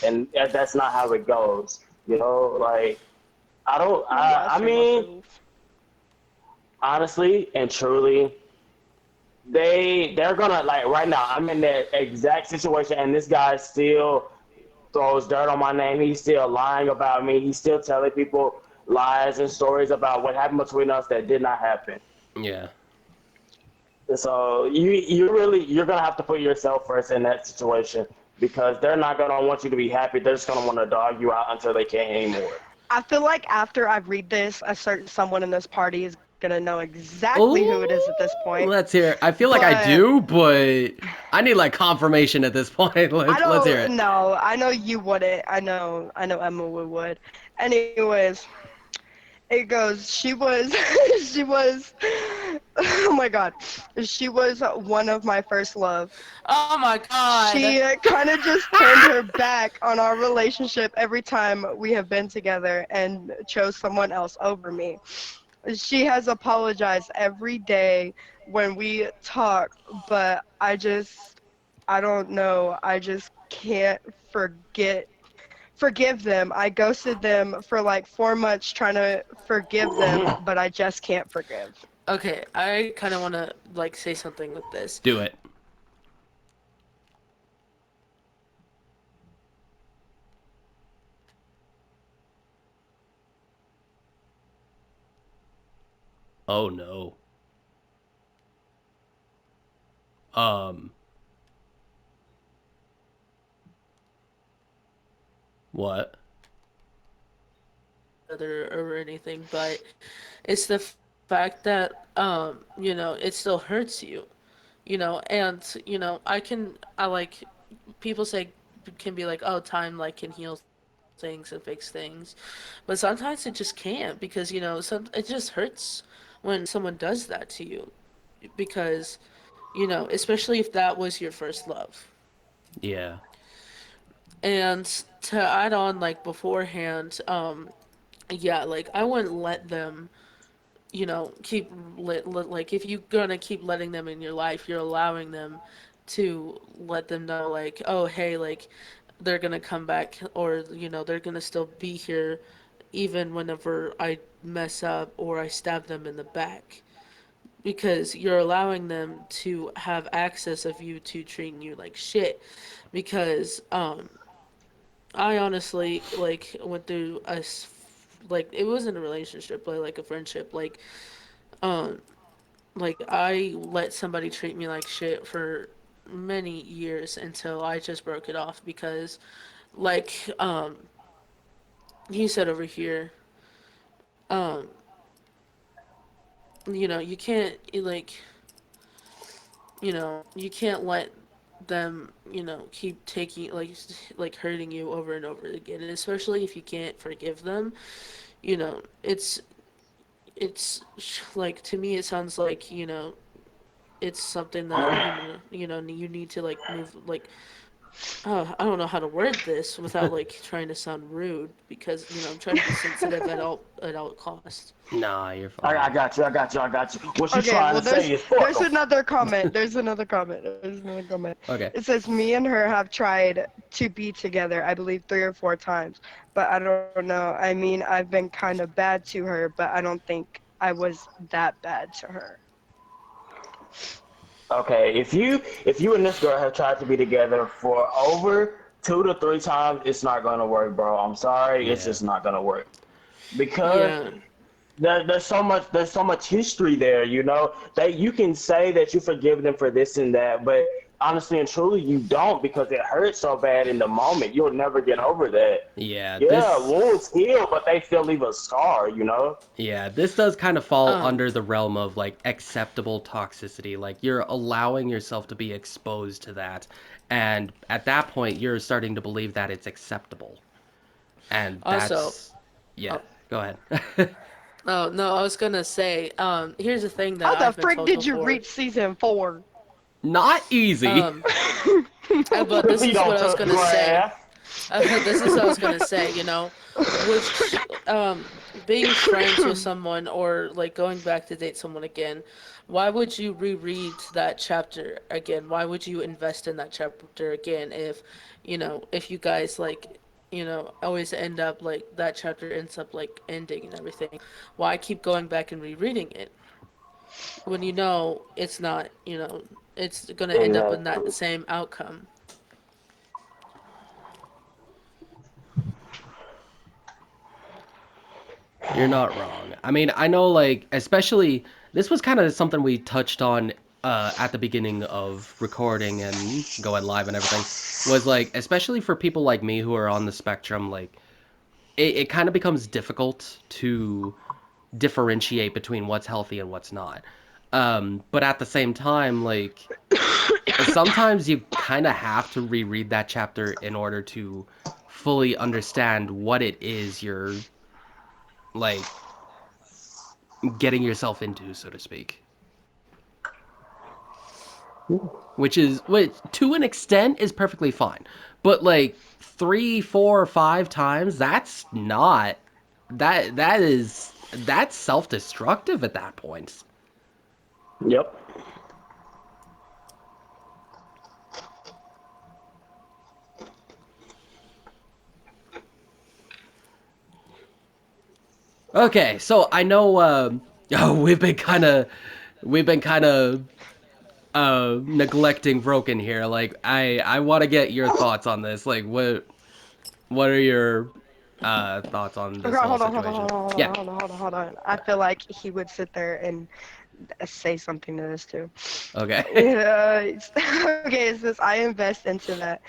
and that's not how it goes. You know, like I Yes, I mean, myself. honestly and truly, they're gonna like right now. I'm in that exact situation, and this guy still throws dirt on my name. He's still lying about me. He's still telling people lies and stories about what happened between us that did not happen. Yeah. So you're gonna have to put yourself first in that situation because they're not gonna want you to be happy. They're just gonna want to dog you out until they can't anymore. I feel like after I read this, a certain someone in this party is gonna know exactly who it is at this Oh, point. let's hear it. I feel like I But do, but I need like confirmation at this point. I Let's hear don't it. know. I know you wouldn't. I know Emma would. Anyways, it goes. She was. She was. Oh my God. She was one of my first love. Oh my god. She kind of just turned her back on our relationship every time we have been together and chose someone else over me. She has apologized every day when we talk, but I don't know. I just can't forgive them. I ghosted them for like 4 months trying to forgive them, but I just can't forgive. Okay, I kind of want to like say something with this. Do it. Oh no. Um. What? Other or anything, but it's the fact that it still hurts you, and I like people say can be like, oh, time like can heal things and fix things, but sometimes it just can't because it just hurts when someone does that to you because especially if that was your first love. Yeah. And to add on like beforehand, yeah, like I wouldn't let them keep like if you're gonna keep letting them in your life, you're allowing them to let them know like, oh hey, like they're gonna come back, or they're gonna still be here even whenever I mess up or I stab them in the back, because you're allowing them to have access of you to treating you like shit. Because I honestly like went through like it wasn't a relationship but like a friendship, um like I let somebody treat me like shit for many years until I just broke it off because like he said over here, um you can't you can't let them keep taking like hurting you over and over again, and especially if you can't forgive them. It's like, to me it sounds like it's something that you need to like move like, I don't know how to word this without like trying to sound rude, because I'm trying to be sensitive at all costs. Nah, you're I fine. got you. I got you. I got you. What you Okay, trying well to say is fuck there's 'em. another comment. There's another comment. There's another comment. Okay. It says me and her have tried to be together, I believe 3 or 4 times, but I don't know. I mean, I've been kind of bad to her, but I don't think I was that bad to her. Okay, if you and this girl have tried to be together for over 2 to 3 times, it's not gonna work, bro. I'm sorry, it's Yeah. just not gonna work because Yeah. there's so much history there. You know that you can say that you forgive them for this and that, but honestly and truly, you don't because it hurts so bad in the moment. You'll never get over that. Yeah. Yeah, This. wounds heal, but they still leave a scar. You know. Yeah, this does kind of fall Um. under the realm of like acceptable toxicity. Like you're allowing yourself to be exposed to that. And at that point, you're starting to believe that it's acceptable. And Also. that's, yeah, Oh, go ahead. oh no, I was gonna say. Here's the thing that How the I've been frick told did you before. reach season 4? Not easy. Um. But this Feet is don't what I was touch gonna say. grass. This is what I was gonna say. With being friends with someone or like going back to date someone again, why would you reread that chapter again? Why would you invest in that chapter again if you guys like always end up like that chapter ends up like ending and everything? Why keep going back and rereading it when it's not, it's gonna end up in that Exactly. same outcome? You're not wrong. I mean, I know, like, especially this was kind of something we touched on at the beginning of recording and going live and everything. Was like, especially for people like me who are on the spectrum, like, it kind of becomes difficult to differentiate between what's healthy and what's not. But at the same time, like, sometimes you kind of have to reread that chapter in order to fully understand what it is you're like getting yourself into, so to speak. Which to an extent is perfectly fine, but like three, 4, 5 times, that's self-destructive at that point. Yep. Okay, so I know oh, we've been kind of neglecting Broken here. Like I want to get your thoughts on this. Like what are your thoughts on Okay, this whole hold on, hold on, situation? hold on, hold Yeah. on, hold on, hold on, hold on. I feel like he would sit there and say something to this too. Okay. Yeah. Okay, it says I invest into that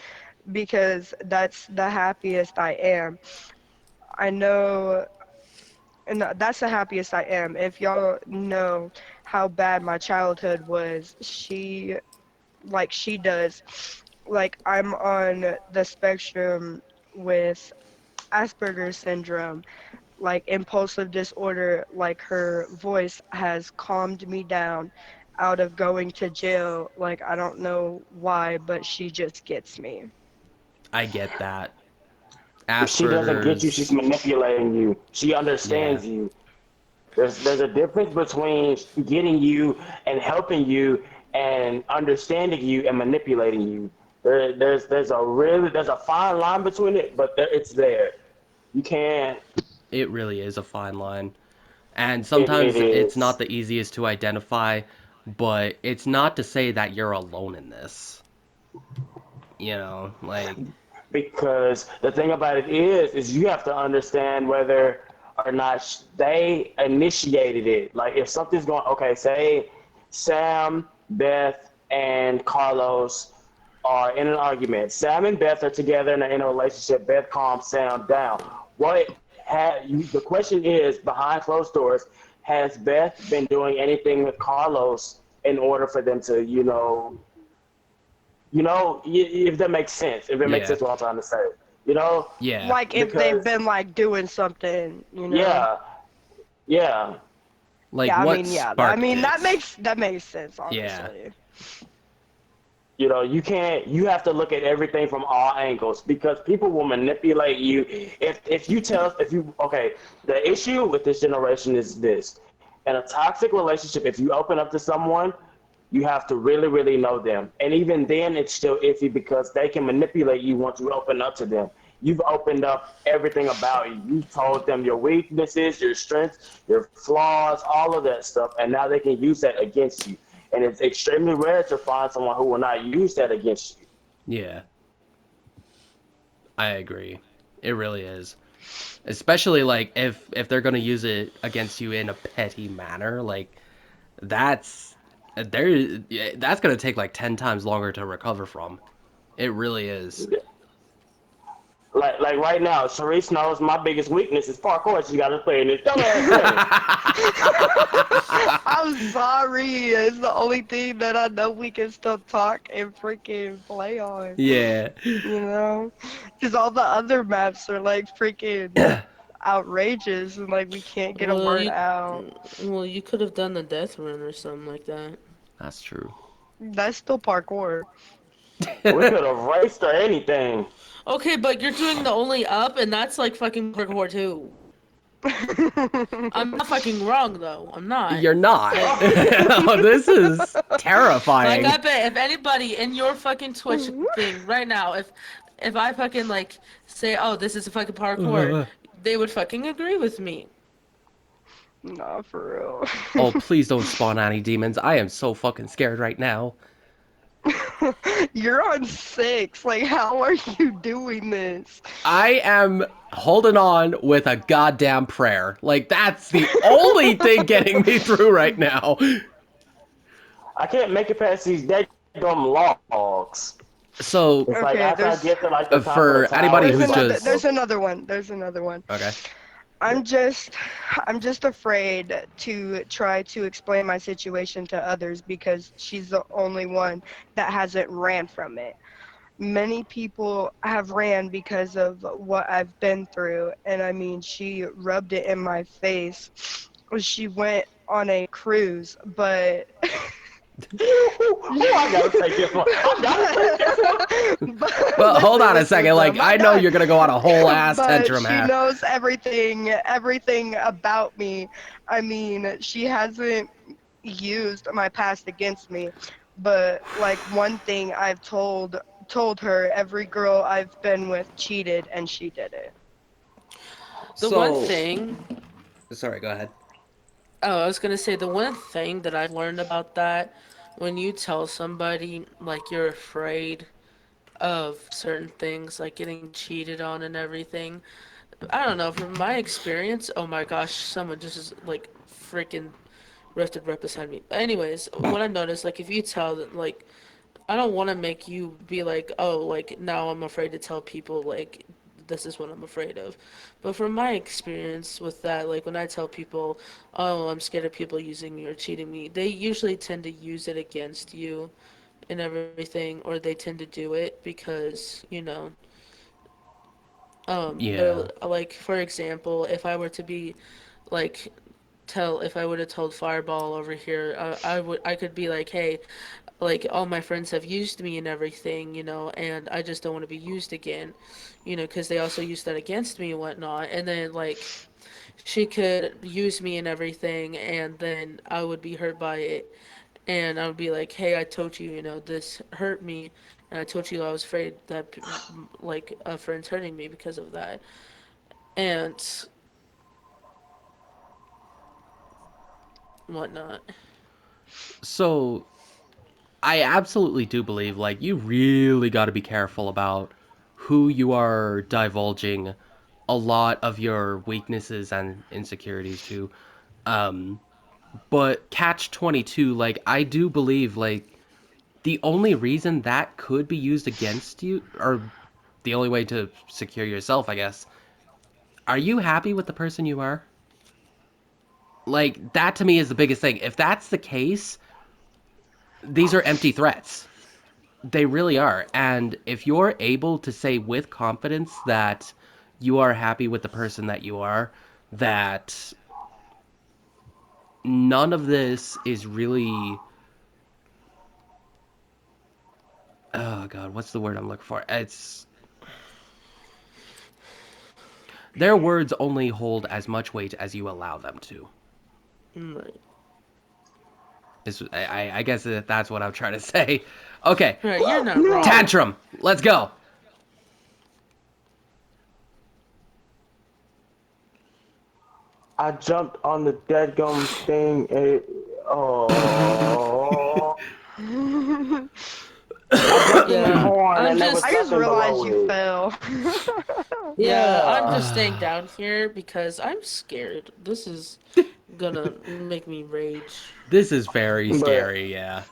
because that's the happiest I am. I know, and that's the happiest I am. If y'all know how bad my childhood was, she does. Like, I'm on the spectrum with Asperger's syndrome, like impulsive disorder. Like, her voice has calmed me down out of going to jail. Like, I don't know why, but she just gets me. I get that. She doesn't get you. She's Asperger's. manipulating you. She Yeah. understands you. There's a difference between getting you and helping you and understanding you and manipulating you. There's a fine line between it, but it's there. You can't. It really is a fine line. And It sometimes it's not is. the easiest to identify, but it's not to say that you're alone in this. Like, Because the thing about it is you have to understand whether or not they initiated it. Like if something's going, okay, say Sam, Beth, and Carlos are in an argument. Sam and Beth are together and are in a relationship. Beth calms Sam down. The question is behind closed doors, has Beth been doing anything with Carlos in order for them to, if that makes sense, if it makes yeah, sense what I'm trying to say, you know, yeah, Like, if they've because been like doing something, you know. yeah, yeah, like Yeah, I what mean, yeah. I sparked mean, that it? makes sense, Yeah, honestly. you can't. You have to look at everything from all angles because people will manipulate you. If you tell if you okay, the issue with this generation is this: in a toxic relationship, if you open up to someone, you have to really, really know them. And even then, it's still iffy because they can manipulate you once you open up to them. You've opened up everything about you. You've told them your weaknesses, your strengths, your flaws, all of that stuff, and now they can use that against you. And it's extremely rare to find someone who will not use that against you. yeah, I agree. It really is. Especially like if they're gonna use it against you in a petty manner, like that's that's gonna take like 10 times longer to recover from. It really is. Like right now, Sharice knows my biggest weakness is parkour. She got to play in this dumbass game. I'm sorry. It's the only thing that I know we can still talk and freaking play on. Yeah. You know? Because all the other maps are like freaking outrageous and like we can't get a Well, word you out. well you could have done the death run or something like that. That's true. That's still parkour. We could have raced or anything. Okay, but you're doing the only up, and that's like fucking parkour too. I'm not fucking wrong though. I'm not. You're not. Like, This is like terrifying. I bet if anybody in your fucking Twitch thing right now, if I fucking like say, oh, this is a fucking parkour, they would fucking agree with me. Nah, for Oh, please don't spawn any demons. I am so fucking scared right now. real. You're on 6. Like, how are you doing this? I am holding on with a goddamn prayer. Like, that's the only thing getting me through right now. I can't make it past these dead logs. So, It's like Okay, after I there's get to like the top of the for anybody tower, there's who's it's like another just. there's another one. There's another one. Okay. I'm just I'm just afraid to try to explain my situation to others because she's the only one that hasn't ran from it. Many people have ran because of what I've been through, and I mean, she rubbed it in my face. She went on a cruise, but oh, I gotta take this one. I gotta take this one. Well, hold listen, on a listen, second. bro, Like, I'm I not know done. you're gonna go on a whole ass But tantrum she here. knows everything about me. I mean, she hasn't used my past against me, but like one thing I've told her, every girl I've been with cheated, and she did it. The one So, thing, sorry, go ahead. oh, I was gonna say the one thing that I've learned about that, when you tell somebody like you're afraid of certain things, like getting cheated on and everything, I don't know. From my experience, oh my gosh, someone just is like freaking roasted right beside me. Anyways, what I've noticed, like if you tell that, like I don't want to make you be like, oh, like now I'm afraid to tell people like this is what I'm afraid of. But from my experience with that, like when I tell people, oh, I'm scared of people using me or cheating me, they usually tend to use it against you and everything, or they tend to do it because, they're Yeah. like, for example, if I were to be like tell if I would have told Fireball over here, I could be like, hey, like all my friends have used me and everything, and I just don't want to be used again, because they also used that against me and whatnot. And then like she could use me and everything, and then I would be hurt by it, and I would be like, hey, I told you, this hurt me, and I told you I was afraid that like a friend's hurting me because of that, and whatnot. So, I absolutely do believe, like, you really got to be careful about who you are divulging a lot of your weaknesses and insecurities to. Um, but Catch 22, like, I do believe, like, the only reason that could be used against you, or the only way to secure yourself, I guess, are you happy with the person you are? Like, that to me is the biggest thing. If that's the case, these are empty threats. They really are. And if you're able to say with confidence that you are happy with the person that you are, that none of this is really. Oh, God, what's the word I'm looking for? It's. Their words only hold as much weight as you allow them to. Right. I guess that's what I'm trying to say. Okay, Right, you're not No. wrong. tantrum. Let's go. I jumped on the dead gum thing. Oh, I jumped in the Yeah, corn I'm and there was I just just nothing realized below you it. fell. Yeah, I'm just Yeah. staying down here because I'm scared. This is gonna make me rage. This is very But scary, yeah.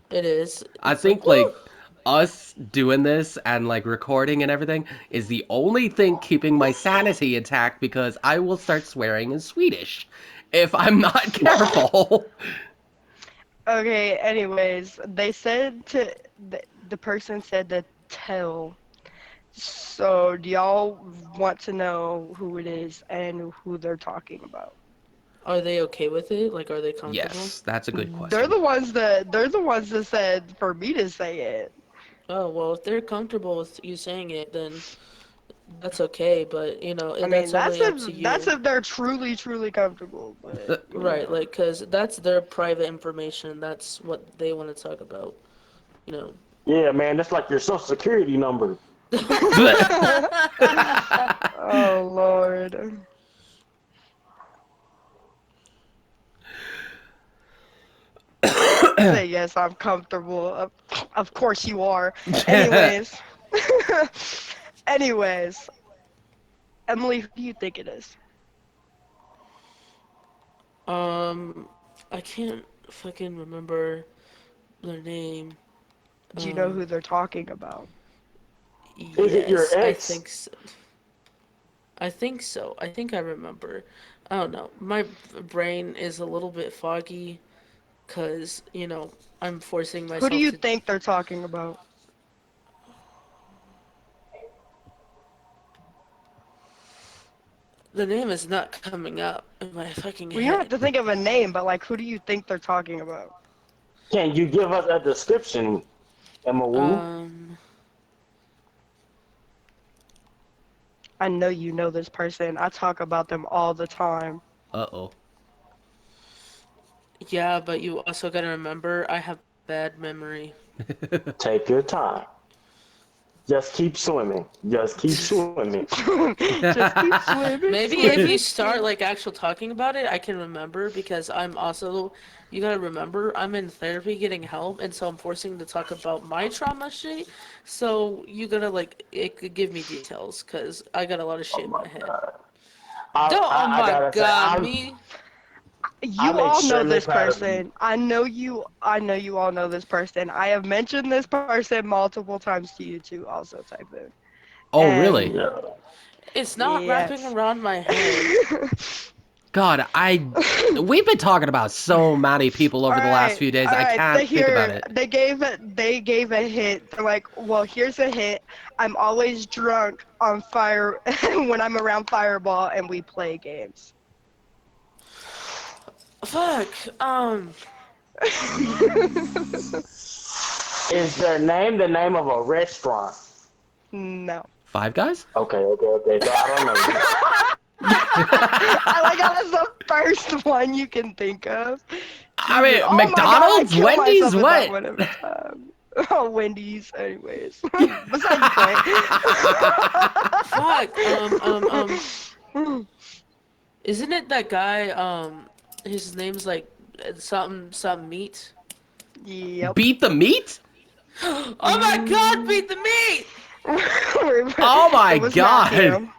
It is. I It's like, think woo! like us doing this and like recording and everything is the only thing keeping my sanity intact because I will start swearing in Swedish if I'm not careful. Okay, anyways, they said the person said to tell. So, do y'all want to know who it is and who they're talking about? Are they okay with it? Like, are they comfortable? Yes, that's a good They're question. the ones that said for me to say it. Oh, well, if they're comfortable with you saying it, then that's okay, but, I mean, that's only up to that's you. if they're truly, truly comfortable. But Right, like, because that's their private information. That's what they want to talk about, you know. Yeah, man, that's like your social security number. oh Lord. Say yes, I'm comfortable. Of course you are. Anyways. Anyways, Emily, who do you think it is? Um, I can't fucking remember their name. Do you know Um, who they're talking about? Is it your yes, I ex? think so. I think so. I think I remember. I don't know. My brain is a little bit foggy because, I'm forcing Who do myself you to. think they're talking about? The name is not coming up in my fucking Well, you don't have head. to think of a name, but like, who do you think they're talking about? Can you give us a description, Emma Wu? Um, I know you know this person. I talk about them all the time. Uh-oh. yeah, but you also gotta remember I have bad memory. Take your time. Just keep swimming. Just keep swimming. Just keep swimming, Maybe if you swimming, start swimming. like actual talking about it, I can remember because I'm also, you gotta remember, I'm in therapy getting help, and so I'm forcing to talk about my trauma shit. So you gotta like, it could give me details because I got a lot of Oh shit in my my head. god. Don't, oh I my gotta say, god, me. You I'm all know extremely this proud of you. person. I know you all know this person. I have mentioned this person multiple times to you too, also, Typhoon. Oh, really? And Yeah. It's not wrapping yes. around my head. God, we've been talking about so many people over the last few days. All I right. They can't think about here. it. They gave a hint. They're like, well, here's a hint. I'm always drunk on fire when I'm around Fireball and we play games. Fuck. Is their name the name of a restaurant? No. Five Guys? Okay. So I don't know. I like how that's the first one you can think of. I Jesus. mean, Oh my god, I McDonald's? kill Wendy's? myself with that What? one every time. Oh, Wendy's. Anyways. Besides the Fuck. point. Isn't it that guy? His name's like something meat. Yep. Beat the meat? Oh my god, beat the meat! Oh It my was god. Matthew.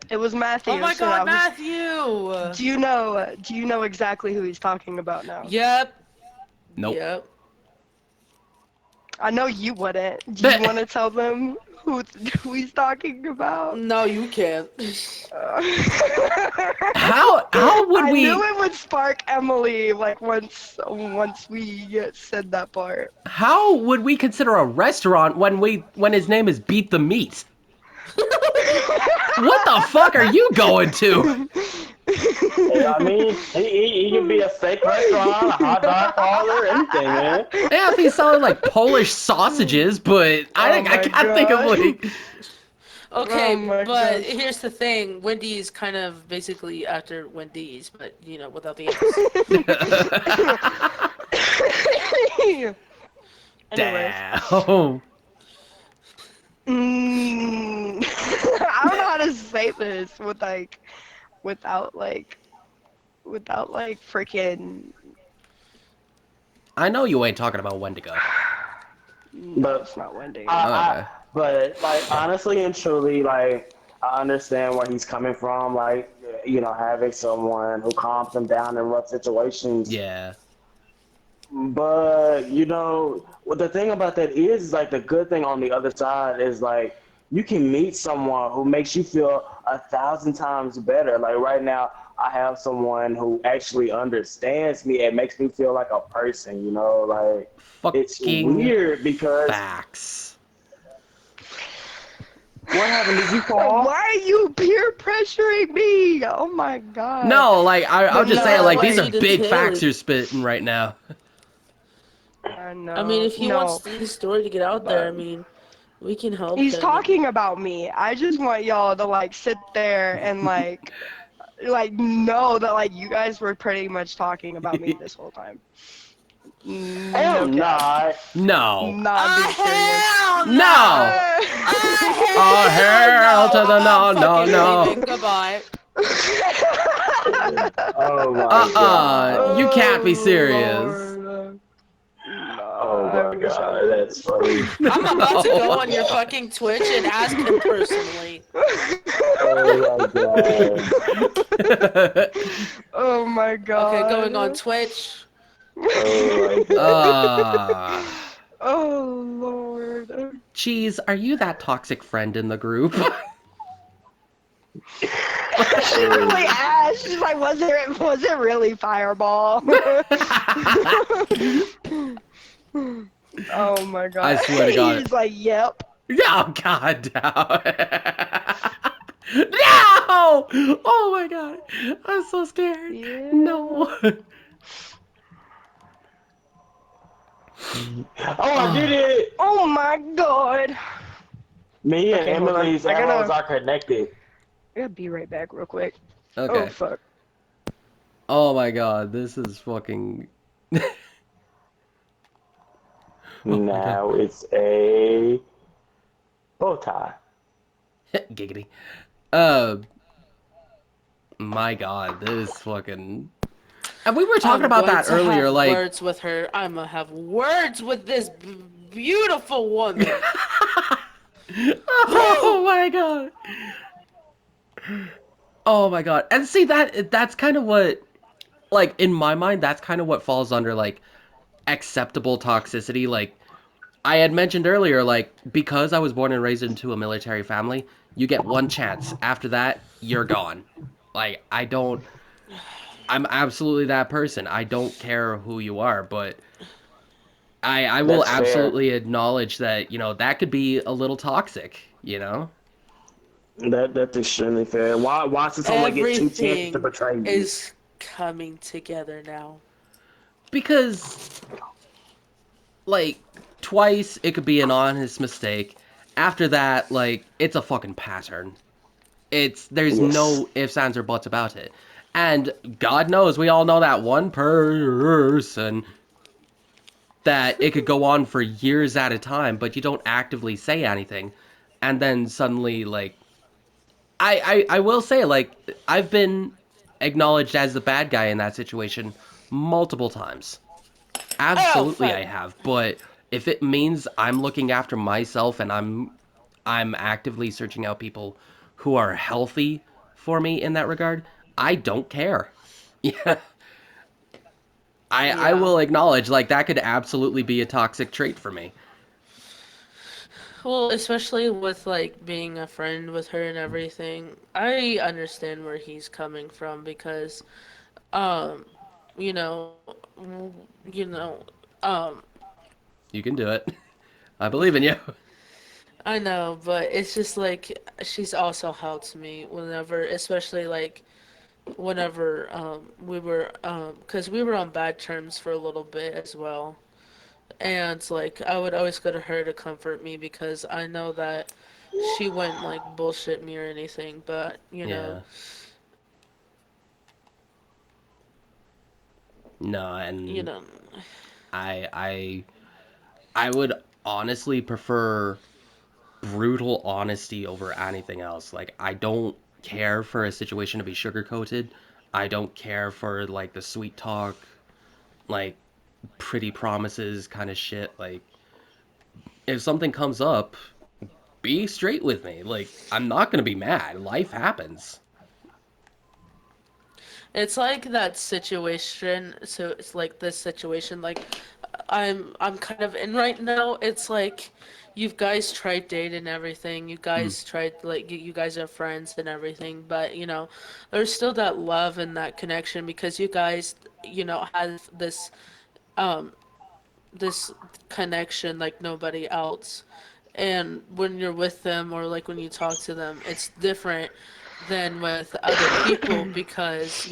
It was Oh Matthew. my So god, that was. Matthew! Do you know exactly who he's talking about now? Yep. Nope. Yep. I know you wouldn't. Do you want to tell them who he's talking about? No, you can't. Uh, How would I knew we it would spark Emily like once we said that part. how would we consider a restaurant when his name is Beat the Meat? What the fuck are you going to? I mean, he can be a steak restaurant, a hot dog parlor, anything, man. Yeah, if he sounded like Polish sausages, but Oh I my can't think of god. like Oh Okay, my but gosh. here's the thing. Wendy's kind of basically after Wendy's, but without the M's. Anyways. damn. I don't know how to say this without like without like freaking I know you ain't talking about Wendigo. no, But it's not Wendy's. Okay. but like honestly and truly, like I understand where he's coming from. Like having someone who calms them down in rough situations. Yeah. But what the thing about that is like the good thing on the other side is like you can meet someone who makes you feel 1,000 times better. Like right now, I have someone who actually understands me and makes me feel like a person. Like it's Fucking weird because facts. what happened? Did you Why fall? are you peer pressuring me? Oh my god. No, like I'm But just saying, no, like these want are you like to big tell facts it. you're spitting right now. I I mean, know. if he wants No, his story to get out there, I but mean, we can help he's him. And talking about me. I just want y'all to like sit there and like know that like you guys were pretty much talking about me this whole time. No I'm cap. not. No. Not being serious. hell No. no! Oh, Hell hell no! to the I'm no, no, fucking no. leaving. Goodbye. Oh my You god. can't be Oh serious. Lord. No, Oh I my wish I god, that's was. funny. I'm about to No. go on your fucking Twitch and ask him personally. Oh my god. Oh my Okay, going on god. Twitch. Oh my god. uh, Oh Lord. Cheese, are you that toxic friend in the group? She really asked. She's like, was it really Fireball? Oh my I god. swear to God. He's like, yep. No, God, no. No! Oh my God. I'm so scared. No. Yeah. Oh, I did it! Oh my god. Me and Okay, hold on. Emily's arrows are connected. I gotta be right back real quick. Oh Okay. fuck. Oh my God. This is fucking. Oh my God. Now it's a bow tie. Giggity. Uh, my God. This fucking. And we were talking I'm about going that to earlier. have Like, words with her. I'm gonna have words with this beautiful woman. oh my God. Oh my God. And see that's kind of what, like, in my mind, that's kind of what falls under like acceptable toxicity. Like I had mentioned earlier, like, because I was born and raised into a military family, you get one chance. After that, you're gone. Like, I'm absolutely that person. I don't care who you are, but I will That's fair. absolutely acknowledge that, that could be a little toxic. That's extremely fair. Why should someone get two chances to Everything betray you? is coming together now. Because, like, twice it could be an honest mistake. After that, like, it's a fucking pattern. There's Yes. no ifs, ands, or buts about it. And God knows, we all know that one person that it could go on for years at a time, but you don't actively say anything. And then suddenly, like, I will say, like, I've been acknowledged as the bad guy in that situation multiple times. Oh, Absolutely I fun. have, but if it means I'm looking after myself and I'm actively searching out people who are healthy for me in that regard, I don't care. Yeah. I Yeah. will acknowledge like that could absolutely be a toxic trait for me. Well, especially with like being a friend with her and everything, I understand where he's coming from because, um, you know, you know, um, You can do it. I believe in you. I know, but it's just like she's also helped me whenever, especially like whenever we were because we were on bad terms for a little bit as well. And like I would always go to her to comfort me because I know that she wouldn't like bullshit me or anything, but Yeah. No, you and know, I I I would honestly prefer brutal honesty over anything else. Like I don't care for a situation to be sugar coated. I don't care for like the sweet talk, like pretty promises kind of shit. Like if something comes up, be straight with me. Like I'm not gonna be mad. Life happens. it's like that situation. So it's like this situation like I'm kind of in right now. It's like you guys tried dating and everything. You Hmm. guys tried like you guys are friends and everything, but there's still that love and that connection because you guys have um this connection like nobody else. And when you're with them or like when you talk to them, it's different than with other people because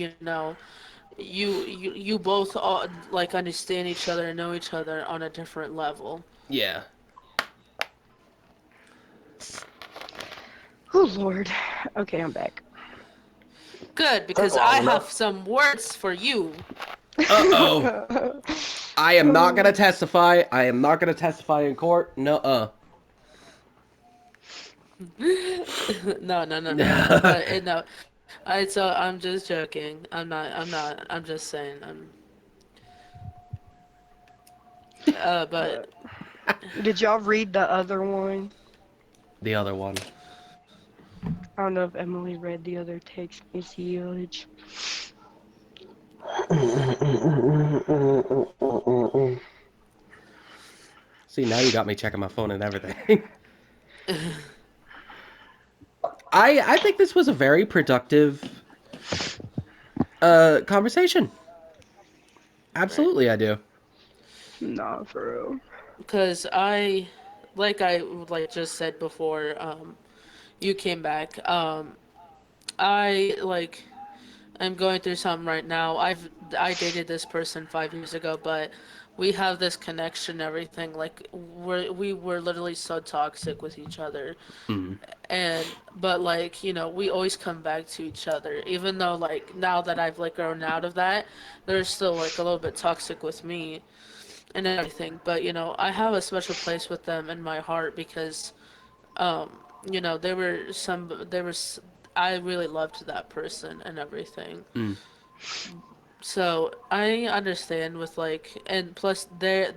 you both all, like understand each other and know each other on a different level. Yeah. Oh Lord. Okay, I'm back. Good, Took because I long have enough. some words for you. Uh-oh. I am not gonna testify. I am not gonna testify in court. Nuh-uh. No, no, no, no, no. But no, I'm just joking. I'm just saying. But Did y'all read the other one? The other one. I don't know if Emily read the other text message. See, now you got me checking my phone and everything. I think this was a very productive conversation. right, Absolutely, I do. Nah, for real. because I like just said before, you came back. I like I'm going through something right now. I dated this person 5 years ago, but we have this connection and everything. Like we were literally so toxic with each other. Mm. And but like, we always come back to each other. Even though like now that I've like grown out of that, they're still like a little bit toxic with me and everything. But I have a special place with them in my heart because they were I really loved that person and everything. Mm. So I understand with like, and plus their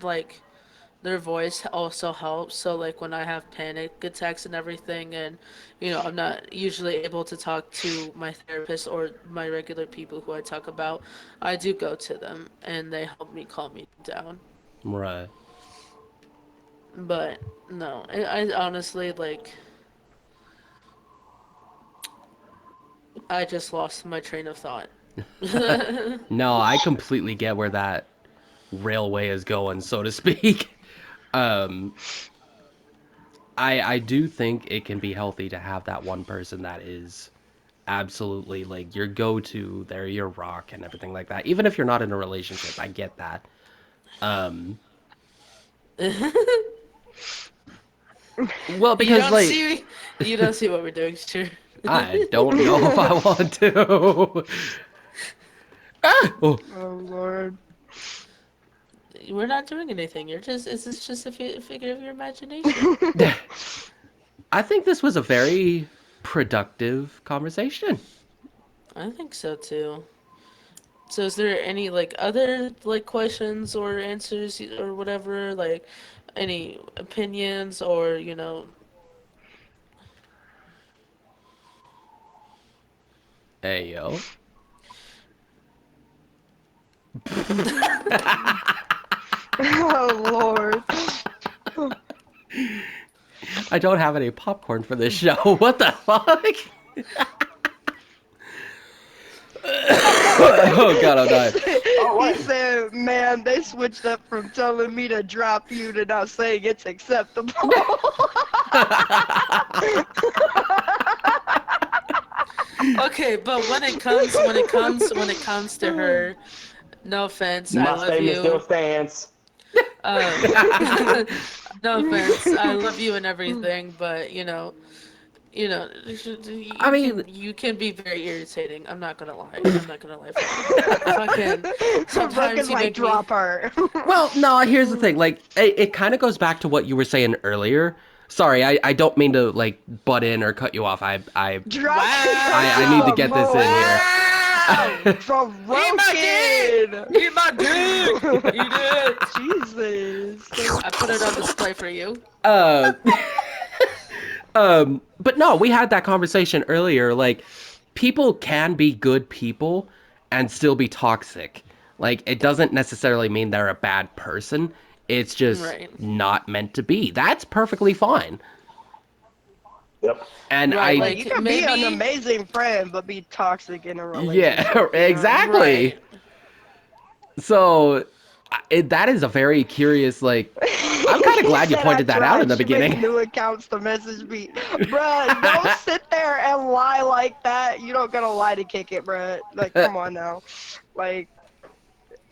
voice also helps. So like when I have panic attacks and everything, and I'm not usually able to talk to my therapist or my regular people who I talk about, I do go to them and they help me calm me down. Right. But no, I honestly like I just lost my train of thought. No, I completely get where that railway is going, so to speak. Um, I do think it can be healthy to have that one person that is absolutely like your go-to, they're your rock and everything like that. Even if you're not in a relationship, I get that. Um, well, You because don't like see you don't see what we're doing, sure. I don't know if I want to. Ah! Oh. Oh Lord. We're not doing anything. Is this just a figure of your imagination? I think this was a very productive conversation. I think so too. So is there any like other like questions or answers or whatever, like any opinions or Hey, yo. Oh Lord. I don't have any popcorn for this show. What the fuck? Oh god, I'm dying. Oh He wait. said, man, they switched up from telling me to drop you to now saying it's acceptable. Okay, but when it comes to her, no offense, I My love statement still you. stands. Um, no offense, I love you and everything, but I you mean, can be very irritating. I'm not gonna lie. I'm not gonna lie. Fucking sometimes Broken's you like, make me. drop her. well, no, here's the thing. Like, it kind of goes back to what you were saying earlier. Sorry, I don't mean to, like, butt in or cut you off. Drop I need to Wow! some get this in more. here. Wow! Eat my dick! Broken. Eat my dick! Eat it! Jesus. I put it on display for you. uh, but no, we had that conversation earlier. Like, people can be good people and still be toxic. Like, it doesn't necessarily mean they're a bad person. It's just Right. not meant to be. That's perfectly fine. Yep. And Right. I, Like, you Like can be an maybe. amazing friend, but be toxic in a yeah, relationship, you know? exactly. Right. So, that is a very curious, like, I'm kind of glad you Said pointed that out in the she makes beginning. new accounts to message me. Bruh, don't sit there and lie like that. You don't gotta lie to kick it, bruh. Like, come on now. Like,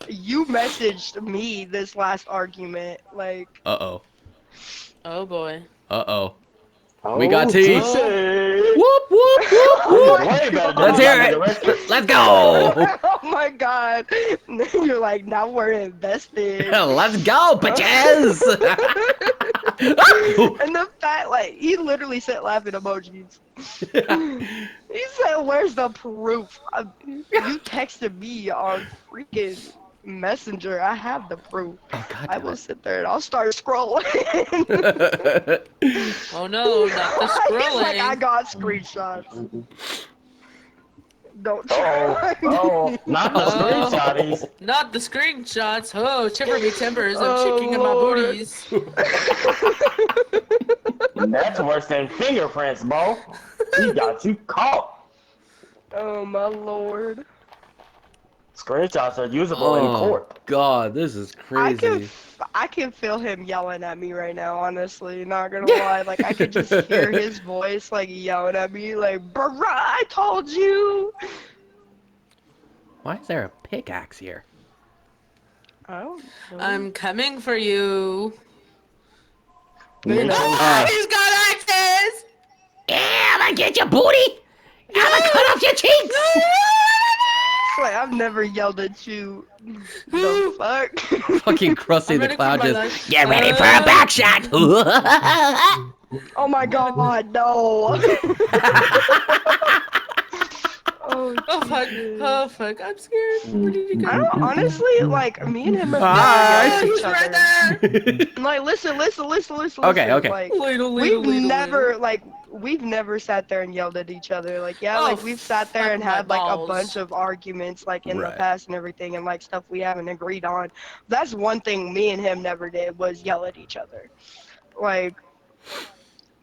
you messaged me this last argument. Like, Uh-oh. Oh boy. Uh-oh. We got Oh, tea. juicy. Oh. Whoop, whoop, whoop, I'm oh just whoop. my way better than Let's my hear mama it. director. Let's go. oh my god. You're like, now we're invested. Let's go, bitches. And the fact, like, he literally sent laughing emojis. He said, "Where's the proof? You texted me on freaking Messenger. I have the proof. Oh, God I damn will it. sit there and I'll start scrolling." Oh no, not the He's like, "I scrolling. got screenshots. Don't Oh, try oh, me." not the Oh, screenshotties. not the screenshots. Oh, shiver me timbers. I'm Oh checking in my Lord. booties. That's worse than fingerprints, bro. She got you caught. Oh my Lord. Screenshots are usable in Oh, court. God, this is crazy. I can feel him yelling at me right now, honestly, not gonna lie. Like, I could just hear his voice, like, yelling at me, like, "Bruh, I told you!" Why is there a pickaxe here? I don't know. I'm coming for you. They're not. Ah, he's got axes! Yeah, I'm gonna get your booty. I'm gonna cut off your cheeks. Like, I've never yelled at you. The fuck? Fucking Krusty I'm the ready for Clown my just, lunch. get ready for a back shot. Oh my god, no. Oh, Oh fuck! Jesus. Oh fuck! I'm scared. Where did he I go? don't, honestly, like, me and him have never Hi. yelled at each He's right other. there. Like, listen. Okay, okay. Like, Ladle, ladle, we've ladle, never, ladle. like, we've never sat there and yelled at each other. Like, yeah, Oh like, we've sat there fuck and my had, like, a bunch balls. of arguments, like, in the Right. past and everything, and, like, stuff we haven't agreed on. That's one thing me and him never did, was yell at each other. Like,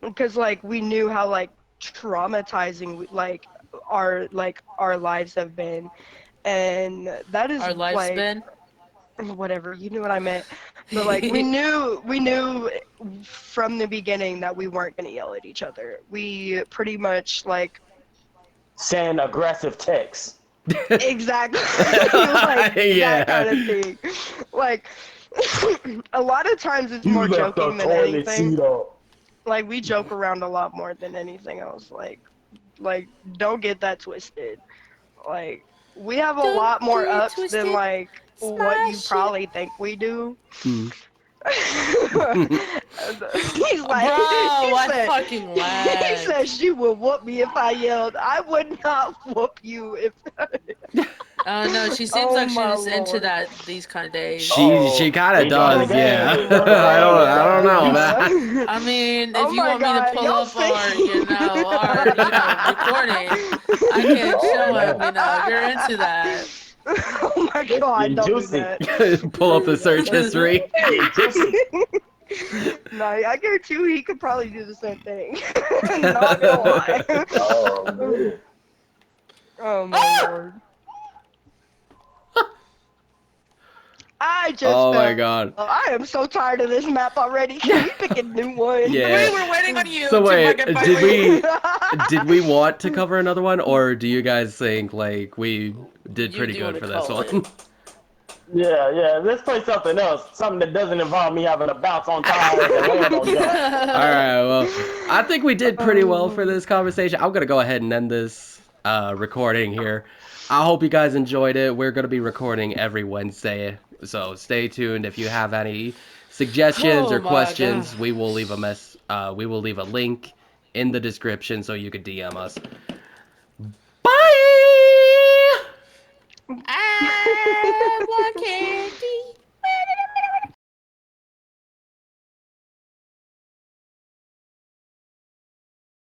because, like, we knew how, like, traumatizing, our lives have been. And that is, Our like, lifespan. whatever, you knew what I meant. But like, we knew from the beginning that we weren't gonna yell at each other. We pretty much, like, Send aggressive texts. exactly, like, Yeah. that kind of thing. Like, a lot of times it's You more left the joking than toilet anything. seat up. Like, we joke around a lot more than anything else. Like, don't get that twisted. Like, we have a Don't lot more get it ups than, twisted. like, what you Smash it. probably think we do. Hmm. He's like, Bro, I said, fucking he lagged. said she would whoop me if I yelled. I would not whoop you if. Oh no, she seems Oh like my she's into Lord. that these kind of days. She kind of He doing the does, yeah. game. I don't know, man. I mean, Oh if you my want me to God, pull y'all up our, say- recording, I can show him, if you're into that. Oh my God, Getting don't juicy. do that. Pull up the search history. Getting juicy. No, I guarantee you he could probably do the same thing. Not gonna lie. Oh, man. Oh my Lord. I just Oh my fell. God. I am so tired of this map already. Can we pick a new one? Yeah. We were waiting on you So to wait, fucking fight did me. did we want to cover another one, or do you guys think like we did You pretty do good wanna for this call one? it. Yeah. Let's play something else. Something that doesn't involve me having to bounce on tires and land on jump. All right, well, I think we did pretty well for this conversation. I'm gonna go ahead and end this recording here. I hope you guys enjoyed it. We're gonna be recording every Wednesday, so stay tuned. If you have any suggestions Oh or my questions, God. we will leave a link in the description so you could DM us. Bye. I can't